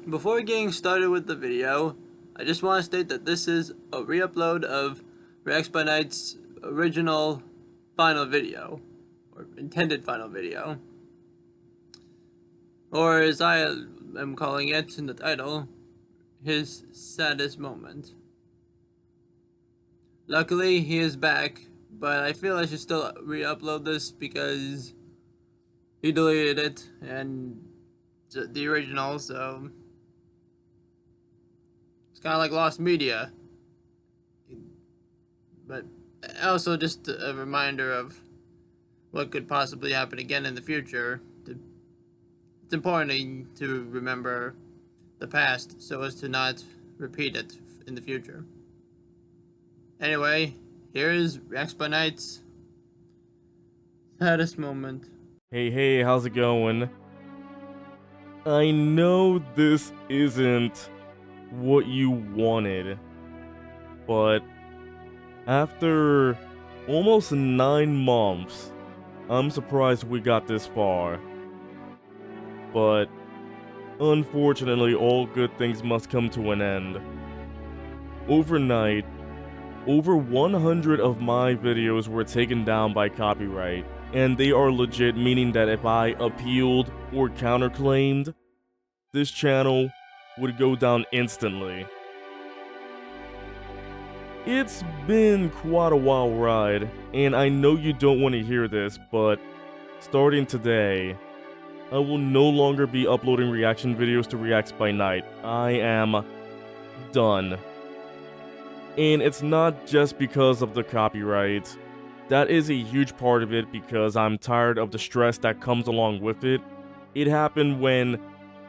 Before getting started with the video, I just want to state that this is a re-upload of ReactsByNight's original final video, or intended final video, or as I am calling it in the title, his saddest moment. Luckily, he is back, but I feel I should still re-upload this because he deleted it and the original, so it's kind of like lost media. But also just a reminder of what could possibly happen again in the future. It's important to remember the past so as to not repeat it in the future. Anyway, here is ReactsByNight's saddest moment. Hey, how's it going? I know this isn't what you wanted, but after almost 9 months, I'm surprised we got this far. But unfortunately, all good things must come to an end. Overnight, over 100 of my videos were taken down by copyright, and they are legit, meaning that if I appealed or counterclaimed, this channel would go down instantly. It's been quite a wild ride, and I know you don't want to hear this, but starting today, I will no longer be uploading reaction videos to ReactsByNight. I am done. And it's not just because of the copyright. That is a huge part of it because I'm tired of the stress that comes along with it. It happened when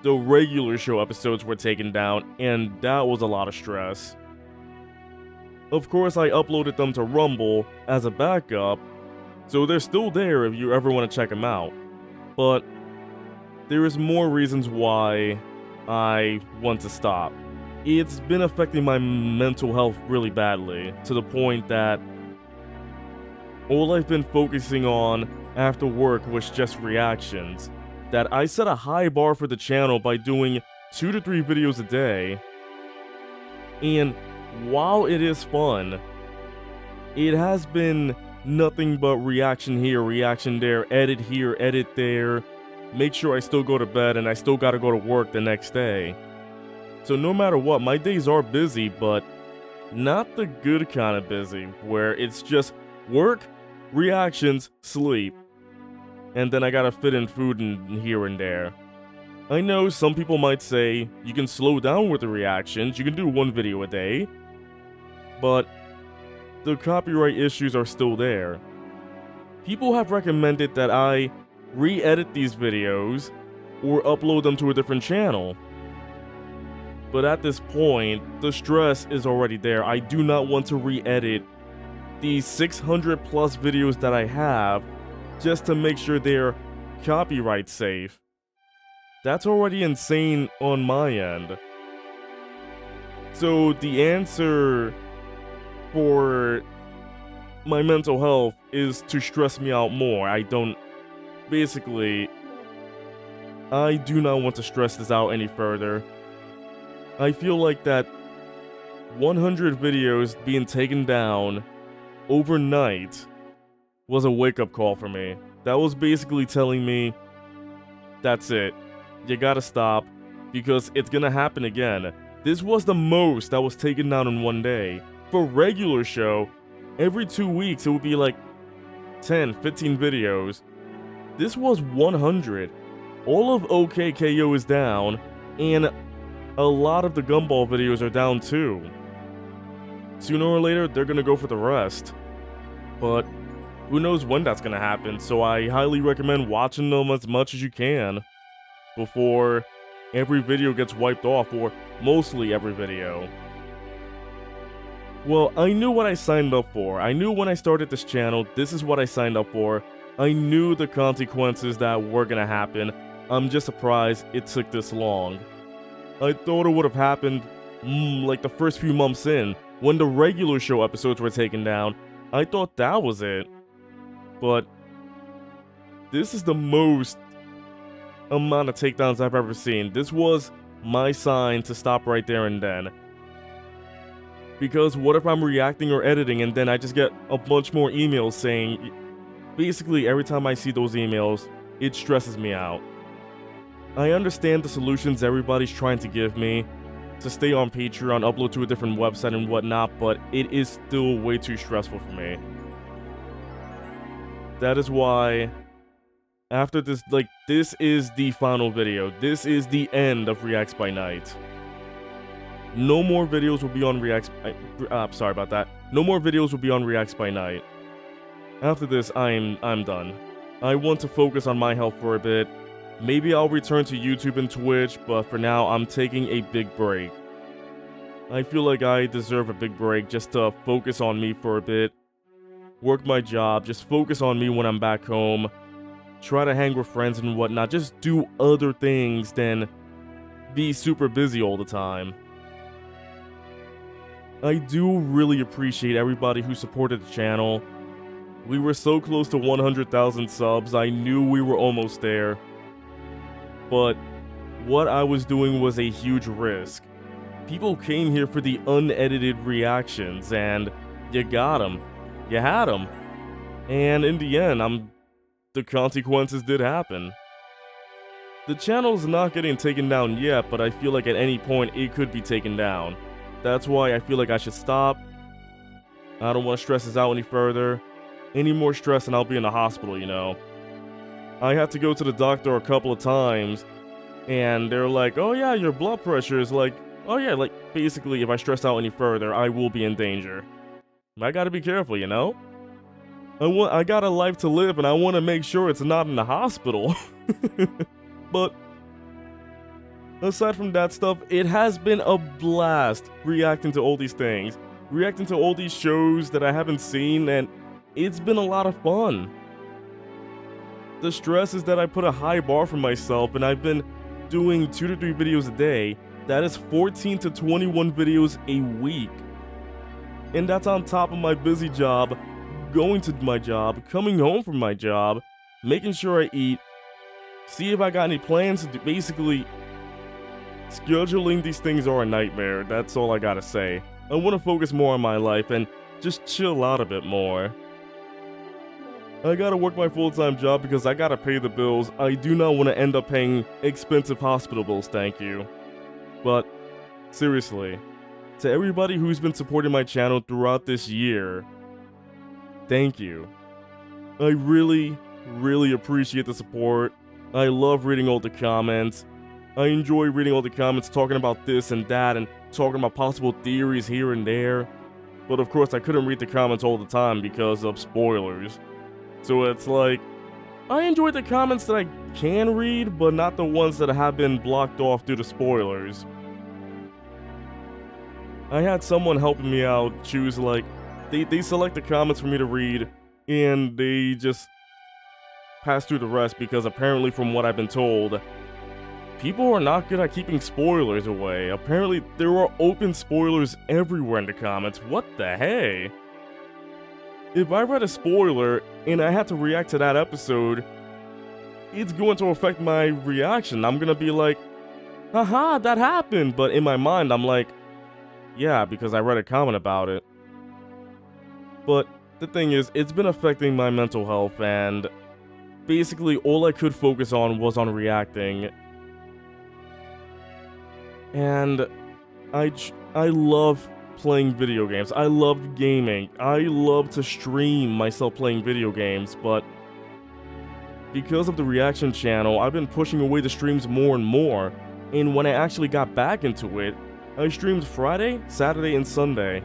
the regular show episodes were taken down, and that was a lot of stress. Of course, I uploaded them to Rumble as a backup, so they're still there if you ever want to check them out. But there is more reasons why I want to stop. It's been affecting my mental health really badly, to the point that all I've been focusing on after work was just reactions. That I set a high bar for the channel by doing 2 to 3 videos a day. And while it is fun, it has been nothing but reaction here, reaction there, edit here, edit there, make sure I still go to bed and I still gotta go to work the next day. So no matter what, my days are busy, but not the good kind of busy, where it's just work, reactions, sleep. And then I gotta fit in food in here and there. I know some people might say, you can slow down with the reactions, you can do 1 video a day. But the copyright issues are still there. People have recommended that I re-edit these videos or upload them to a different channel. But at this point, the stress is already there. I do not want to re-edit these 600 plus videos that I have just to make sure they're copyright safe. That's already insane on my end. So the answer for my mental health is to stress me out more. I do not want to stress this out any further. I feel like that 100 videos being taken down overnight was a wake-up call for me. That was basically telling me, that's it. You gotta stop, because it's gonna happen again. This was the most that was taken down in 1 day. For regular show, every 2 weeks it would be like 10, 15 videos. This was 100. All of OKKO is down, and a lot of the Gumball videos are down too. Sooner or later, they're gonna go for the rest. But who knows when that's gonna happen, so I highly recommend watching them as much as you can before every video gets wiped off, or mostly every video. Well, I knew what I signed up for. I knew when I started this channel, this is what I signed up for. I knew the consequences that were gonna happen. I'm just surprised it took this long. I thought it would have happened, like the first few months in, when the regular show episodes were taken down. I thought that was it. But this is the most amount of takedowns I've ever seen. This was my sign to stop right there and then. Because what if I'm reacting or editing and then I just get a bunch more emails saying, basically every time I see those emails, it stresses me out. I understand the solutions everybody's trying to give me, to stay on Patreon, upload to a different website and whatnot, but it is still way too stressful for me. That is why, after this, this is the final video. This is the end of Reacts by Night. No more videos will be on sorry about that. No more videos will be on Reacts by Night. After this, I'm done. I want to focus on my health for a bit. Maybe I'll return to YouTube and Twitch, but for now, I'm taking a big break. I feel like I deserve a big break just to focus on me for a bit. Work my job, just focus on me when I'm back home. Try to hang with friends and whatnot, just do other things than be super busy all the time. I do really appreciate everybody who supported the channel. We were so close to 100,000 subs, I knew we were almost there. But what I was doing was a huge risk. People came here for the unedited reactions, and you got them. You had them. And in the end, the consequences did happen. The channel's not getting taken down yet, but I feel like at any point it could be taken down. That's why I feel like I should stop. I don't want to stress this out any further. Any more stress and I'll be in the hospital, you know. I had to go to the doctor a couple of times, and they're like, oh yeah, your blood pressure is like, oh yeah, like, basically, if I stress out any further, I will be in danger. I gotta be careful, you know? I got a life to live, and I want to make sure it's not in the hospital. But aside from that stuff, it has been a blast reacting to all these things. Reacting to all these shows that I haven't seen, and it's been a lot of fun. The stress is that I put a high bar for myself, and I've been doing 2 to 3 videos a day. That is 14 to 21 videos a week. And that's on top of my busy job, going to my job, coming home from my job, making sure I eat, see if I got any plans to do. Basically, scheduling these things are a nightmare. That's all I gotta say. I want to focus more on my life and just chill out a bit more. I gotta work my full-time job because I gotta pay the bills. I do not want to end up paying expensive hospital bills, thank you. But, seriously, to everybody who's been supporting my channel throughout this year, thank you. I really, really appreciate the support. I love reading all the comments. I enjoy reading all the comments talking about this and that and talking about possible theories here and there. But of course I couldn't read the comments all the time because of spoilers. So it's like, I enjoy the comments that I can read, but not the ones that have been blocked off due to spoilers. I had someone helping me out choose, like, they select the comments for me to read, and they just pass through the rest because apparently from what I've been told, people are not good at keeping spoilers away. Apparently there are open spoilers everywhere in the comments. What the hey? If I read a spoiler and I had to react to that episode, it's going to affect my reaction. I'm gonna be like, haha, that happened. But in my mind, I'm like, yeah, because I read a comment about it. But the thing is, it's been affecting my mental health, and basically all I could focus on was on reacting. And I love playing video games. I love gaming. I love to stream myself playing video games, but because of the reaction channel, I've been pushing away the streams more and more. And when I actually got back into it, I streamed Friday, Saturday, and Sunday.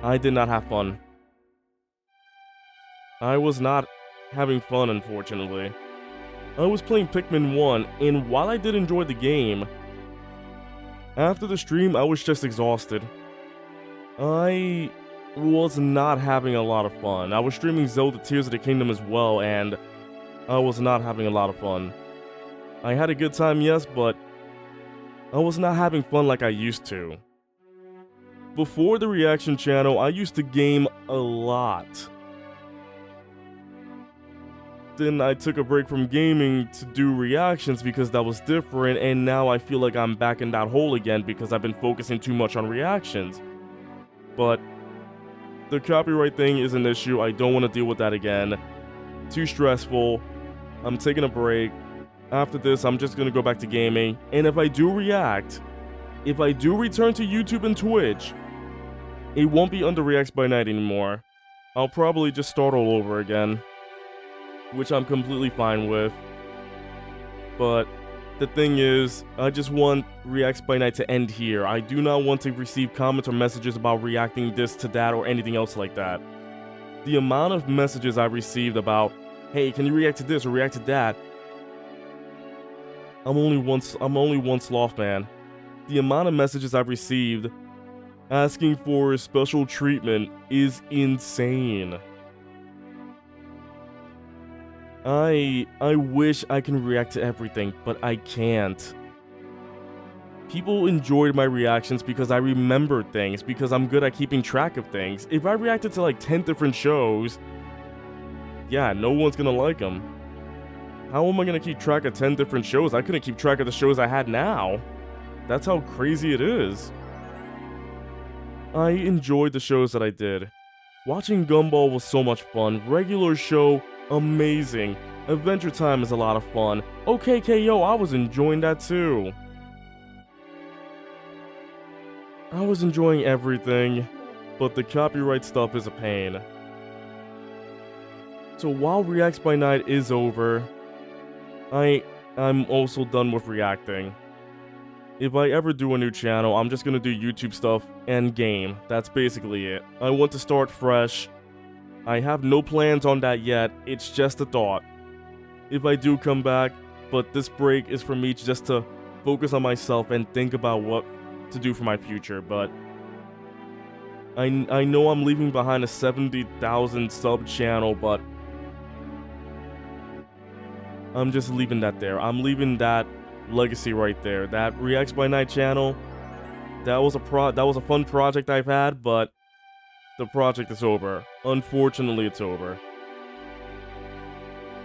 I did not have fun. I was not having fun, unfortunately. I was playing Pikmin 1, and while I did enjoy the game, after the stream, I was just exhausted. I was not having a lot of fun. I was streaming Zelda Tears of the Kingdom as well, and I was not having a lot of fun. I had a good time, yes, but I was not having fun like I used to. Before the reaction channel, I used to game a lot. then I took a break from gaming to do reactions because that was different, and now I feel like I'm back in that hole again because I've been focusing too much on reactions. But the copyright thing is an issue. I don't want to deal with that again. Too stressful. I'm taking a break. After this, I'm just gonna go back to gaming. And if I do react, if I do return to YouTube and Twitch, it won't be under Reacts by Night anymore. I'll probably just start all over again, which I'm completely fine with. But the thing is, I just want Reacts by Night to end here. I do not want to receive comments or messages about reacting this to that or anything else like that. The amount of messages I received about, hey, can you react to this or react to that? I'm only one sloth man. The amount of messages I've received asking for special treatment is insane. I wish I can react to everything, but I can't. People enjoyed my reactions because I remembered things, because I'm good at keeping track of things. If I reacted to like 10 different shows, yeah, no one's gonna like them. How am I gonna keep track of 10 different shows? I couldn't keep track of the shows I had now. That's how crazy it is. I enjoyed the shows that I did. Watching Gumball was so much fun. Regular show, amazing. Adventure Time is a lot of fun. OKKO, I was enjoying that too. I was enjoying everything, but the copyright stuff is a pain. So while Reacts by Night is over, I'm also done with reacting. If I ever do a new channel, I'm just gonna do YouTube stuff and game. That's basically it. I want to start fresh. I have no plans on that yet, it's just a thought. If I do come back, but this break is for me just to focus on myself and think about what to do for my future, but I know I'm leaving behind a 70,000 sub channel, but I'm just leaving that there. I'm leaving that legacy right there. That Reacts by Night channel, that was a fun project I've had, but the project is over. Unfortunately, it's over.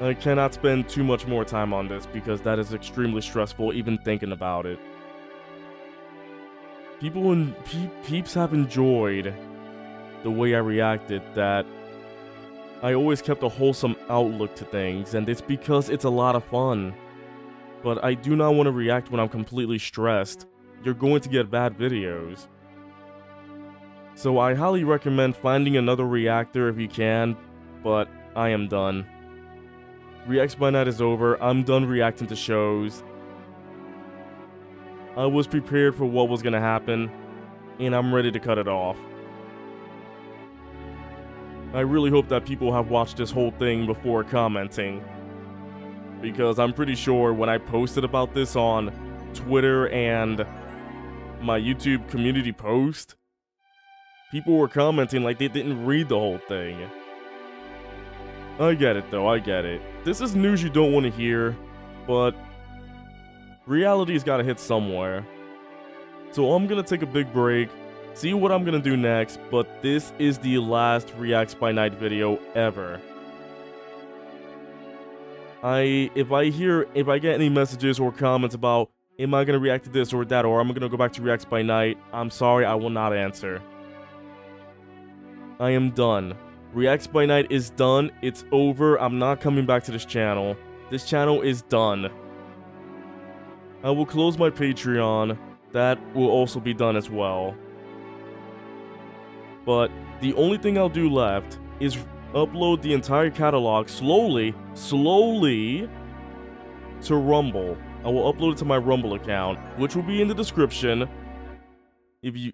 I cannot spend too much more time on this because that is extremely stressful even thinking about it. People and peeps have enjoyed the way I reacted, that I always kept a wholesome outlook to things, and it's because it's a lot of fun. But I do not want to react when I'm completely stressed. You're going to get bad videos. So I highly recommend finding another reactor if you can, but I am done. Reacts by Night is over. I'm done reacting to shows. I was prepared for what was gonna happen, and I'm ready to cut it off. I really hope that people have watched this whole thing before commenting, because I'm pretty sure when I posted about this on Twitter and my YouTube community post, people were commenting like they didn't read the whole thing. I get it though, I get it. This is news you don't want to hear, but reality's gotta hit somewhere. So I'm gonna take a big break, see what I'm gonna do next, but this is the last Reacts by Night video ever. If I get any messages or comments about, am I gonna react to this or that, or I'm gonna go back to Reacts by Night, I'm sorry, I will not answer. I am done. Reacts by Night is done, it's over, I'm not coming back to this channel. This channel is done. I will close my Patreon, that will also be done as well. But the only thing I'll do left is upload the entire catalog slowly to Rumble. I will upload it to my Rumble account, which will be in the description.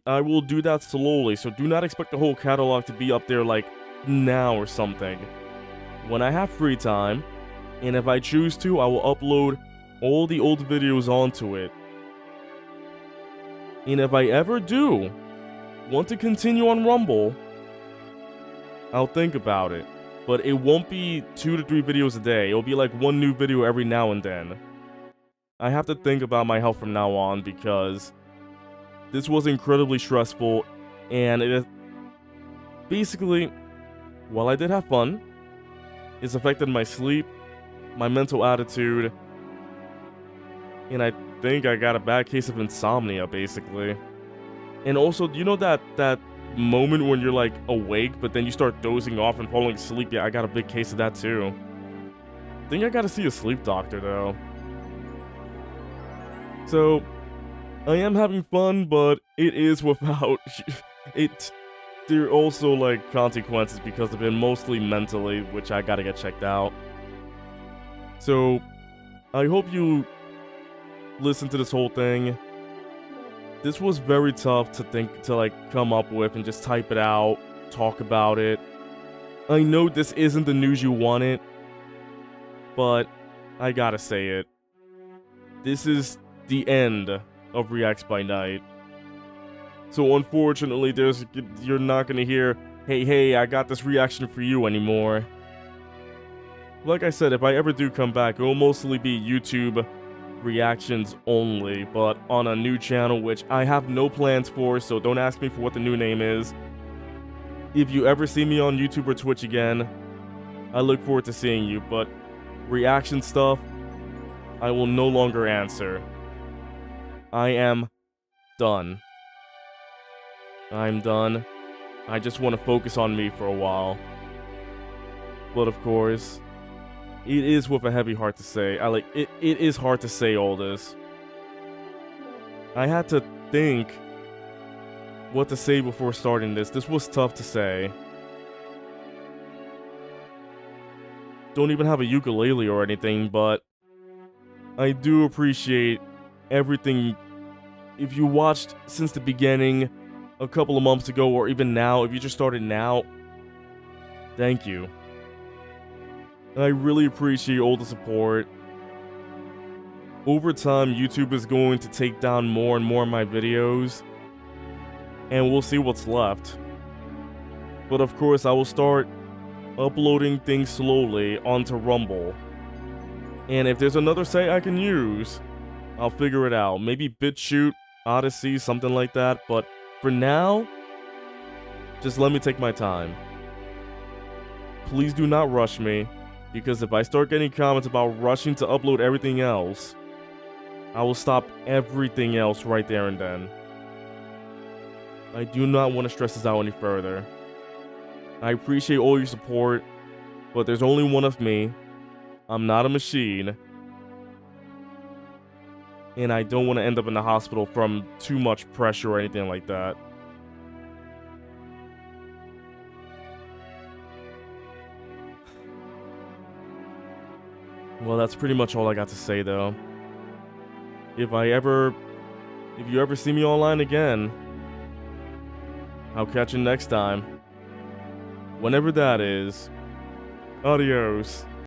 I will do that slowly, so do not expect the whole catalog to be up there like now or something. When I have free time, and if I choose to, I will upload all the old videos onto it. And if I ever do want to continue on Rumble, I'll think about it. But it won't be 2 to 3 videos a day. It'll be like one new video every now and then. I have to think about my health from now on because this was incredibly stressful, and it is basically, while I did have fun, it's affected my sleep, my mental attitude, and I think I got a bad case of insomnia, basically. And also, you know that moment when you're like awake, but then you start dozing off and falling asleep? Yeah, I got a big case of that too. I think I gotta see a sleep doctor though. So, I am having fun, but it is without there are also like consequences because of it, mostly mentally, which I gotta get checked out. So, I hope you listen to this whole thing. This was very tough to come up with and just type it out, talk about it. I know this isn't the news you wanted, but I gotta say it. This is the end of Reacts by Night. So unfortunately, you're not gonna hear, hey, I got this reaction for you anymore. Like I said, if I ever do come back, it will mostly be YouTube reactions only, but on a new channel, which I have no plans for, so don't ask me for what the new name is. If you ever see me on YouTube or Twitch again, I look forward to seeing you, but reaction stuff, I will no longer answer. I am done. I'm done. I just want to focus on me for a while. But of course, it is with a heavy heart to say. It is hard to say all this. I had to think what to say before starting this. This was tough to say. Don't even have a ukulele or anything, but I do appreciate everything. If you watched since the beginning, a couple of months ago, or even now, if you just started now, thank you. I really appreciate all the support. Over time, YouTube is going to take down more and more of my videos, and we'll see what's left. But of course, I will start uploading things slowly onto Rumble. And if there's another site I can use, I'll figure it out. Maybe BitChute, Odyssey, something like that. But for now, just let me take my time. Please do not rush me, because if I start getting comments about rushing to upload everything else, I will stop everything else right there and then. I do not want to stress this out any further. I appreciate all your support, but there's only one of me. I'm not a machine. And I don't want to end up in the hospital from too much pressure or anything like that. Well, that's pretty much all I got to say, though. If you ever see me online again, I'll catch you next time. Whenever that is. Adios.